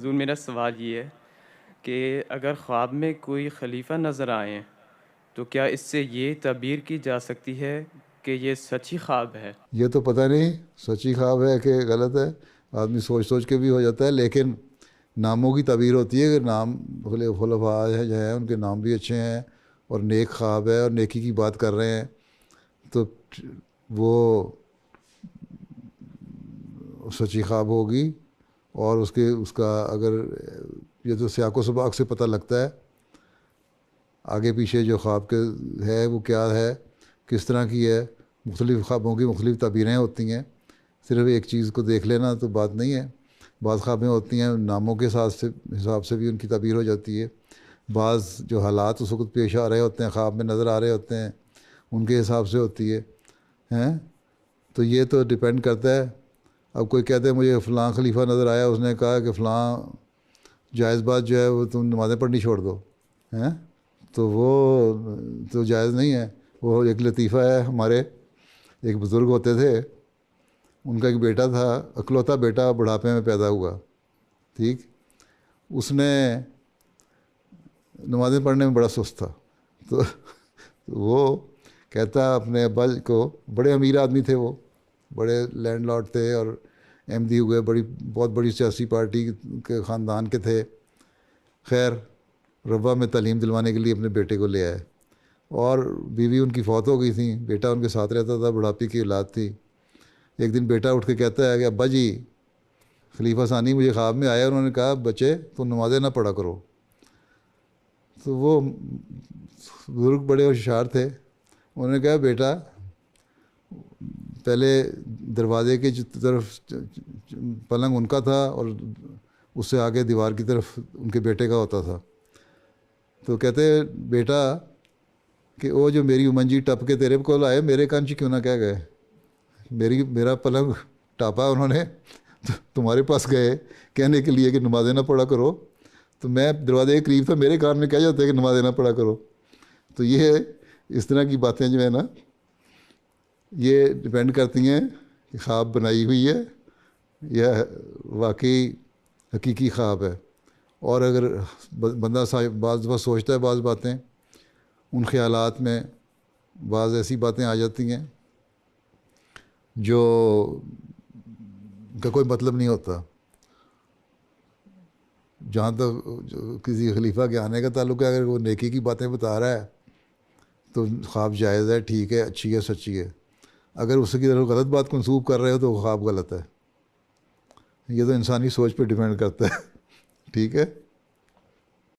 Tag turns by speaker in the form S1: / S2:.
S1: حضور میرا سوال یہ ہے کہ اگر خواب میں کوئی خلیفہ نظر آئیں تو کیا اس سے یہ تعبیر کی جا سکتی ہے کہ یہ سچی خواب ہے؟
S2: یہ تو پتہ نہیں سچی خواب ہے کہ غلط ہے، آدمی سوچ سوچ کے بھی ہو جاتا ہے، لیکن ناموں کی تعبیر ہوتی ہے کہ نام خلفاء ہے جو ہیں ان کے نام بھی اچھے ہیں اور نیک خواب ہے اور نیکی کی بات کر رہے ہیں، تو وہ سچی خواب ہوگی۔ اور اس کا اگر یہ تو سیاق و سباق سے پتہ لگتا ہے آگے پیچھے جو خواب کے ہے وہ کیا ہے، کس طرح کی ہے۔ مختلف خوابوں کی مختلف تعبیریں ہوتی ہیں، صرف ایک چیز کو دیکھ لینا تو بات نہیں ہے۔ بعض خوابیں ہوتی ہیں ناموں کے حساب سے بھی ان کی تعبیر ہو جاتی ہے، بعض جو حالات اس وقت پیش آ رہے ہوتے ہیں خواب میں نظر آ رہے ہوتے ہیں ان کے حساب سے ہوتی ہے ہیں۔ تو یہ تو ڈپینڈ کرتا ہے۔ اب کوئی کہتے ہیں مجھے فلاں خلیفہ نظر آیا، اس نے کہا کہ فلاں جائز بات جو ہے وہ تم نمازیں پڑھنی چھوڑ دو ہیں، تو وہ تو جائز نہیں ہے۔ وہ ایک لطیفہ ہے، ہمارے ایک بزرگ ہوتے تھے، ان کا ایک بیٹا تھا، اکلوتا بیٹا، بڑھاپے میں پیدا ہوا، ٹھیک۔ اس نے نمازیں پڑھنے میں بڑا سست تھا، تو وہ کہتا اپنے ابا کو، بڑے امیر آدمی تھے، وہ بڑے لینڈ لارڈ تھے اور ایم ڈی ہوئے، بہت بڑی سیاسی پارٹی کے خاندان کے تھے۔ خیر ربا میں تعلیم دلوانے کے لیے اپنے بیٹے کو لے آئے، اور بیوی ان کی فوت ہو گئی تھی، بیٹا ان کے ساتھ رہتا تھا، بڑھاپے کی اولاد تھی۔ ایک دن بیٹا اٹھ کے کہتا ہے کہ ابا جی خلیفہ ثانی مجھے خواب میں آیا، انہوں نے کہا بچے تم نمازیں نہ پڑھا کرو۔ تو وہ بزرگ بڑے ہوشیار تھے، انہوں نے کہا بیٹا پہلے دروازے کی طرف پلنگ ان کا تھا اور اس سے آگے دیوار کی طرف ان کے بیٹے کا ہوتا تھا۔ تو کہتے بیٹا کہ وہ جو میری امنجی ٹپ کے تیرے کو آئے، میرے کانچ کیوں نہ کہہ گئے، میرا پلنگ ٹاپا انہوں نے، تمہارے پاس گئے کہنے کے لیے کہ نمازیں نہ پڑھا کرو، تو میں دروازے کے قریب تھا، میرے کان میں کہہ جاتے کہ نمازیں نہ پڑھا کرو۔ تو یہ اس طرح کی باتیں جو ہے نا، یہ ڈپینڈ کرتی ہیں کہ خواب بنائی ہوئی ہے یا واقعی حقیقی خواب ہے۔ اور اگر بندہ بعض دفعہ سوچتا ہے بعض باتیں، ان خیالات میں بعض ایسی باتیں آ جاتی ہیں جو کا کوئی مطلب نہیں ہوتا۔ جہاں تک کسی خلیفہ کے آنے کا تعلق ہے، اگر وہ نیکی کی باتیں بتا رہا ہے تو خواب جائز ہے، ٹھیک ہے، اچھی ہے، سچی ہے۔ اگر اس کی طرف غلط بات منسوب کر رہے ہو تو وہ خواب غلط ہے۔ یہ تو انسانی سوچ پہ ڈیپینڈ کرتا ہے، ٹھیک ہے۔